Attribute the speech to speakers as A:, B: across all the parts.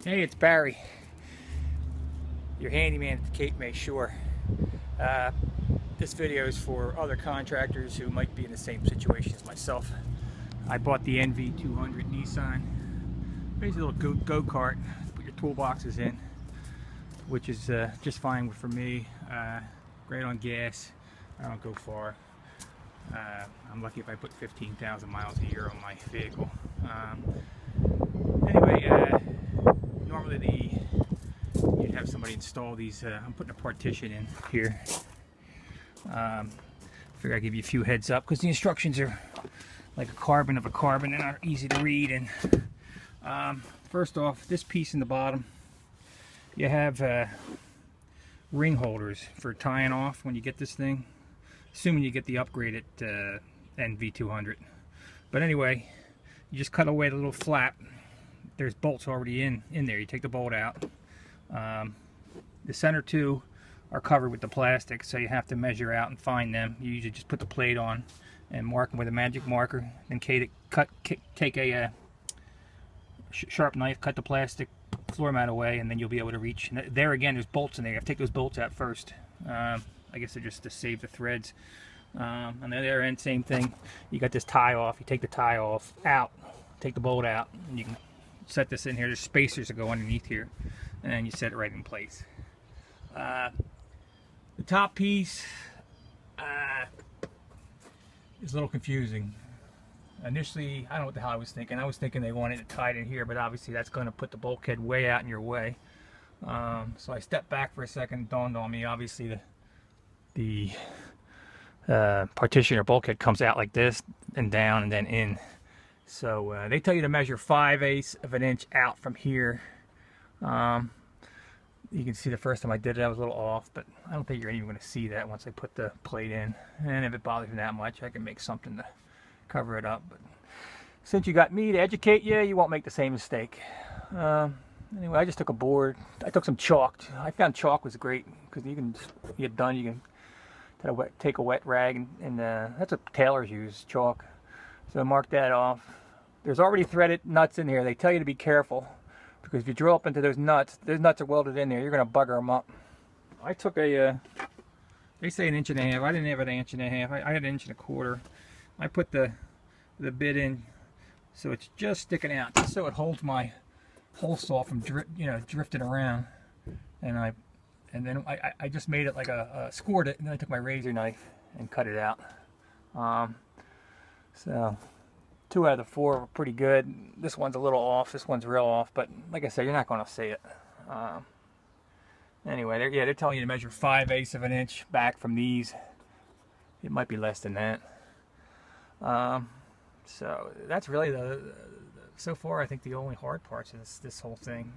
A: Hey, it's Barry, your handyman at the Cape May Shore. This video is for other contractors who might be in the same situation as myself. I bought the NV200 Nissan, basically a little go-kart to put your toolboxes in, which is just fine for me. Great on gas. I don't go far. I'm lucky if I put 15,000 miles a year on my vehicle. Anyway, normally you'd have somebody install these. I'm putting a partition in here. Figure I'd give you a few heads up because the instructions are like a carbon of a carbon and are easy to read. And first off, this piece in the bottom, you have ring holders for tying off when you get this thing, assuming you get the upgraded NV200. But anyway, you just cut away the little flap. There's bolts already in there. You take the bolt out. The center two are covered with the plastic, so you have to measure out and find them. You usually just put the plate on and mark them with a magic marker. Then take a sharp knife, cut the plastic floor mat away, and then you'll be able to reach. And there again, there's bolts in there. You have to take those bolts out first. I guess they're just to save the threads. On the other end, same thing. You got this tie off. You take the tie off out, take the bolt out, and you can set this in here. There's spacers that go underneath here, and then you set it right in place. The top piece is a little confusing. Initially, I don't know what the hell I was thinking. I was thinking they wanted it tied in here, but obviously that's going to put the bulkhead way out in your way. So I stepped back for a second. It dawned on me, obviously the partition or bulkhead comes out like this and down and then in. So they tell you to measure 5/8 of an inch out from here. You can see the first time I did it, I was a little off, but I don't think you're even going to see that once I put the plate in. And if it bothers me that much, I can make something to cover it up. But since you got me to educate you, you won't make the same mistake. Anyway, I just took a board. I took some chalk. I found chalk was great because you can get done. You can take a wet rag and that's what tailors use, chalk. So mark that off. There's already threaded nuts in here. They tell you to be careful because if you drill up into those nuts are welded in there. You're going to bugger them up. I took they say 1.5 inches. I didn't have an 1.5 inches. I had 1.25 inches. I put the bit in so it's just sticking out, just so it holds my hole saw from drifting around. And then I just made it like scored it, and then I took my razor knife and cut it out. So 2 out of the 4 were pretty good. This one's a little off. This one's real off, but like I said, you're not going to see it. Anyway, they're telling you to measure 5/8 of an inch back from these. It might be less than that. So that's really so far I think the only hard parts of this whole thing.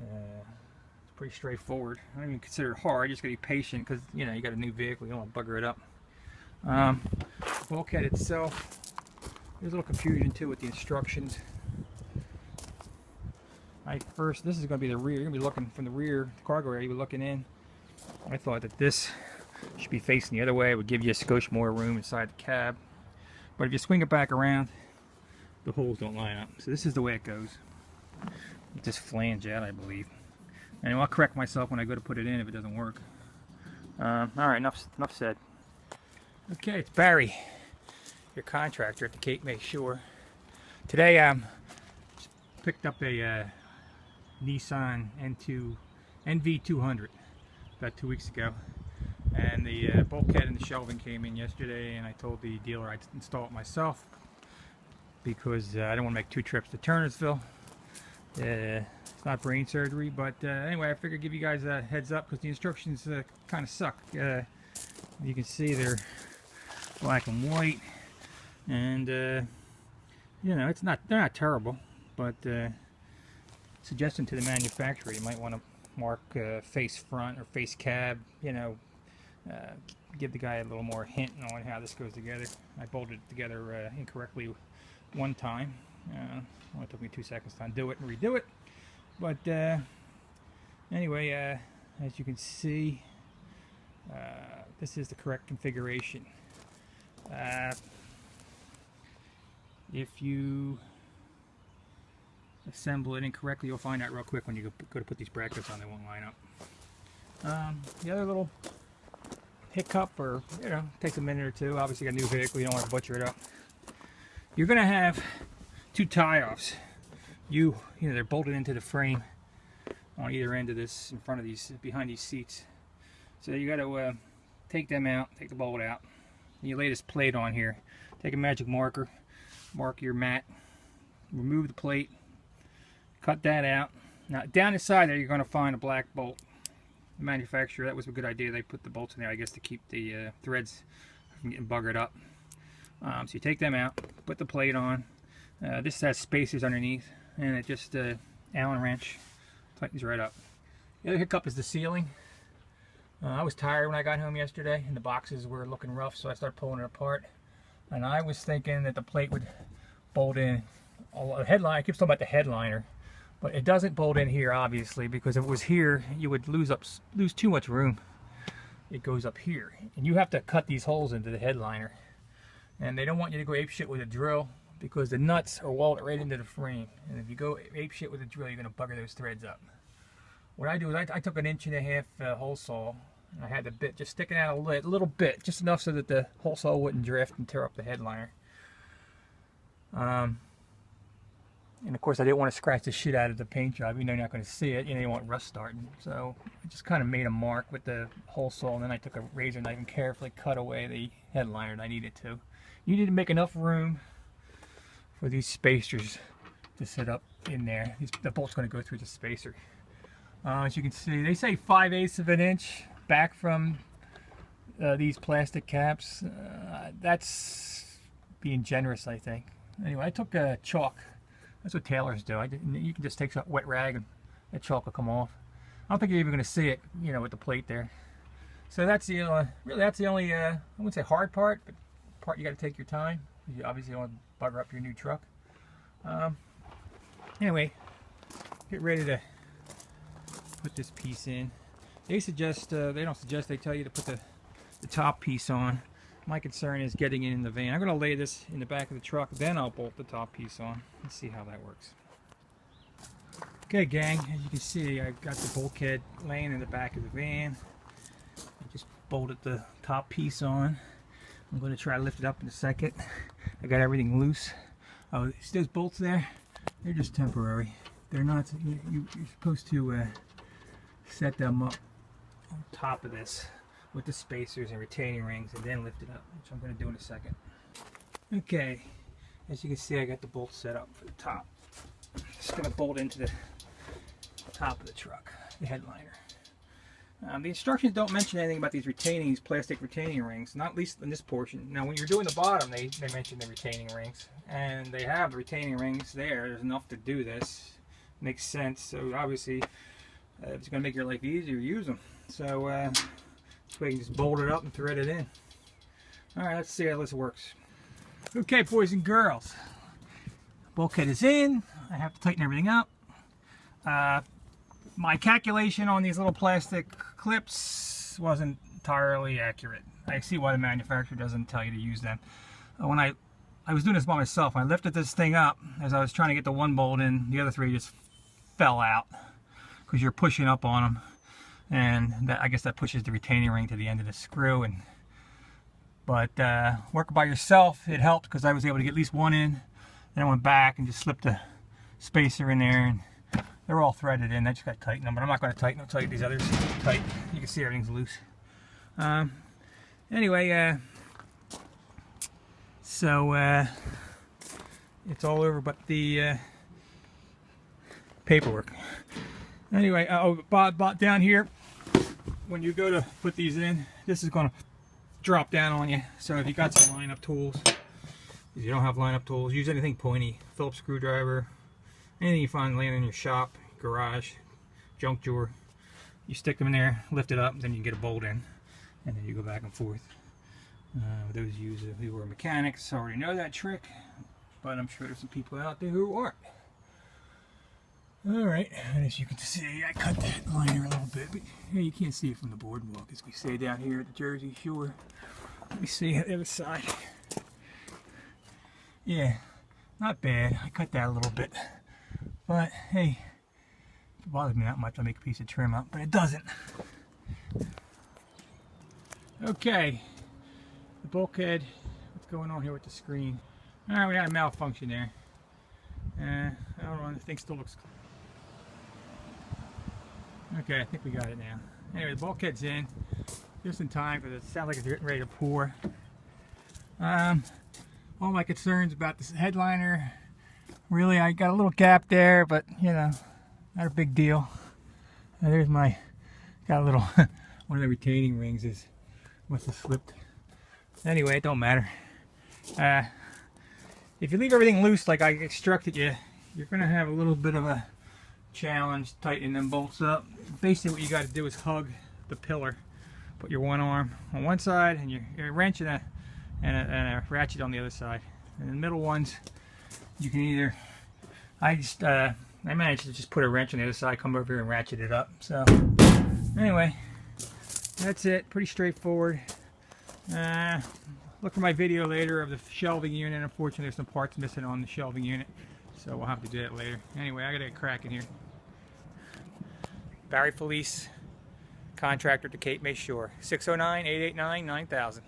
A: It's pretty straightforward. I don't even consider it hard. You just got to be patient because you got a new vehicle. You don't want to bugger it up. Bulkhead itself, there's a little confusion too with the instructions. This is going to be the rear. You're going to be looking from the rear, the cargo area. You're looking in. I thought that this should be facing the other way. It would give you a skosh more room inside the cab. But if you swing it back around, the holes don't line up. So this is the way it goes. With this flange out, I believe. Anyway, I'll correct myself when I go to put it in if it doesn't work. All right, enough said. Okay, it's Barry, your contractor at the Cape May Shore. Today I picked up a Nissan NV200 about 2 weeks ago. And the bulkhead and the shelving came in yesterday, and I told the dealer I'd install it myself because I don't want to make 2 trips to Turnersville. It's not brain surgery, but anyway, I figured I'd give you guys a heads up because the instructions kind of suck. You can see they're black and white, and they're not terrible, but suggestion to the manufacturer, you might want to mark face front or face cab. Give the guy a little more hint on how this goes together. I bolted it together incorrectly one time. Only took me 2 seconds to undo it and redo it. But anyway, as you can see, this is the correct configuration. If you assemble it incorrectly, you'll find out real quick when you go to put these brackets on. They won't line up. The other little hiccup, or takes a minute or two. Obviously, you got a new vehicle, you don't want to butcher it up. You're gonna have two tie-offs. They're bolted into the frame on either end of this, in front of these, behind these seats. So you got to take them out, take the bolt out. And you lay this plate on here. Take a magic marker, mark your mat, remove the plate, cut that out. Now down the side there, you're going to find a black bolt. The manufacturer, that was a good idea. They put the bolts in there, I guess, to keep the threads from getting buggered up. So you take them out, put the plate on. This has spacers underneath, and it just Allen wrench tightens right up. The other hiccup is the sealing. I was tired when I got home yesterday, and the boxes were looking rough, so I started pulling it apart. And I was thinking that the plate would bolt in. A headline, I keep talking about the headliner, but it doesn't bolt in here, obviously, because if it was here, you would lose too much room. It goes up here, and you have to cut these holes into the headliner. And they don't want you to go apeshit with a drill, because the nuts are welded right into the frame, and if you go apeshit with a drill, you're going to bugger those threads up. What I do is I took an 1.5 inch hole saw, and I had the bit just sticking out a little bit, just enough so that the hole saw wouldn't drift and tear up the headliner. And of course, I didn't want to scratch the shit out of the paint job, even though you're not going to see it. You don't want rust starting. So I just kind of made a mark with the hole saw, and then I took a razor knife and carefully cut away the headliner that I needed to. You need to make enough room for these spacers to sit up in there. The bolt's going to go through the spacer. As you can see, they say 5/8 of an inch back from these plastic caps. That's being generous, I think. Anyway, I took chalk. That's what tailors do. You can just take a wet rag and that chalk will come off. I don't think you're even going to see it, with the plate there. So that's the really that's the only I wouldn't say hard part, but part you got to take your time. You obviously don't want to bugger up your new truck. Anyway, get ready to put this piece in. They suggest, they don't suggest, they tell you to put the top piece on. My concern is getting it in the van. I'm going to lay this in the back of the truck, then I'll bolt the top piece on. Let's see how that works. Okay, gang, as you can see, I got the bulkhead laying in the back of the van. I just bolted the top piece on. I'm going to try to lift it up in a second. I got everything loose. Oh, see those bolts there? They're just temporary. They're not, you're supposed to set them up on top of this with the spacers and retaining rings, and then lift it up, which I'm going to do in a second. Okay, as you can see, I got the bolts set up for the top. Just going to bolt into the top of the truck, the headliner. The instructions don't mention anything about these plastic retaining rings, not least in this portion. Now, when you're doing the bottom, they mention the retaining rings, and they have the retaining rings there. There's enough to do this. Makes sense. So obviously, if it's going to make your life easier, use them. So this way you can just bolt it up and thread it in. All right, let's see how this works. Okay, boys and girls, bulkhead is in. I have to tighten everything up. My calculation on these little plastic clips wasn't entirely accurate. I see why the manufacturer doesn't tell you to use them. When I was doing this by myself, when I lifted this thing up, as I was trying to get the one bolt in, the other three just fell out because you're pushing up on them, and I guess that pushes the retaining ring to the end of the screw. But working by yourself, it helped because I was able to get at least one in. Then I went back and just slipped the spacer in there, and they're all threaded in. I just got to tighten them, but I'm not going to tighten them until I get these others tight. You can see everything's loose. Anyway, so it's all over but the paperwork. Anyway, down here, when you go to put these in, this is going to drop down on you. So if you got some line-up tools, if you don't have line-up tools, use anything pointy. Phillips screwdriver, anything you find laying in your shop, garage, junk drawer. You stick them in there, lift it up, then you can get a bolt in, and then you go back and forth. Those who are mechanics already know that trick, but I'm sure there's some people out there who aren't. Alright, and as you can see, I cut that liner a little bit, but yeah, you can't see it from the boardwalk, as we say down here at the Jersey Shore. Let me see the other side. Yeah, not bad. I cut that a little bit. But hey, if it bothers me that much, I'll make a piece of trim up, but it doesn't. Okay, the bulkhead. What's going on here with the screen? All right, we had a malfunction there. I don't know, the thing still looks. Okay, I think we got it now. Anyway, the bulkhead's in. Just in time because it sounds like it's getting ready to pour. All my concerns about this headliner. Really, I got a little gap there, but you know, not a big deal. There's my, got a little, one of the retaining rings must have slipped. Anyway, it don't matter. If you leave everything loose like I instructed you, you're going to have a little bit of a challenge tightening them bolts up. Basically what you got to do is hug the pillar. Put your one arm on one side and your wrench and a ratchet on the other side. And the middle ones, you can either, I managed to just put a wrench on the other side, come over here and ratchet it up. So anyway, that's it. Pretty straightforward. Look for my video later of the shelving unit. Unfortunately, there's some parts missing on the shelving unit, so we'll have to do that later. Anyway, I gotta get cracking here. Barry Felice, contractor to Cape May Shore, 609-889-9000.